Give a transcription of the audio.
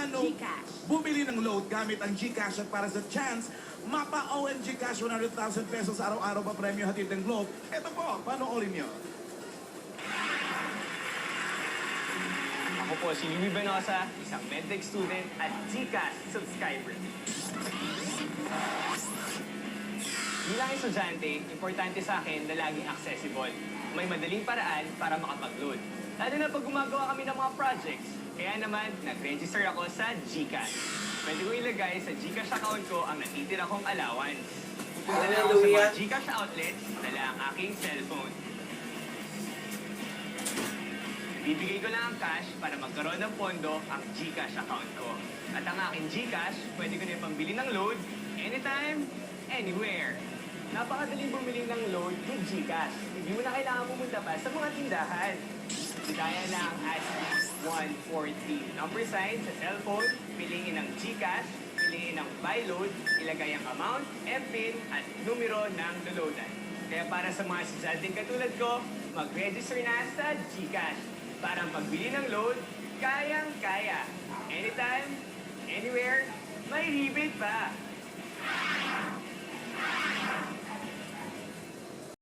paano GCash. bumili ng load gamit ang GCash at para sa chance, mapa OMG Cash 100,000 pesos araw-araw pa premyo hatid ng Globe. Ito po, panoorin nyo. Ako po si Louie Benosa, isang medtech student at GCash subscriber. Bilang estudyante, importante sa akin na laging accessible. May madaling paraan para makapag-load. Lalo na pag gumagawa kami ng mga projects. Kaya naman, nag-register ako sa GCash. Pwede ko ilagay sa GCash account ko ang natitira kong allowance. Pupunta lang ako sa mga GCash outlets, dala ang aking cellphone. Bibigay ko lang ang cash para magkaroon ng pondo ang GCash account ko. At ang aking GCash, pwede ko na ipambili ng load anytime, anywhere. Napakadaling bumili ng load with GCash. Hindi mo na kailangan pumunta pa sa mga tindahan. Gaya lang at 140 number sign sa cellphone, piliin ang GCash, piliin ang buy load, ilagay ang amount, MPIN at numero ng loloadan. Kaya para sa mga estudyanteng katulad ko, mag-register na sa GCash. Para pagbili ng load, kayang-kaya. Anytime, anywhere, may rebate pa.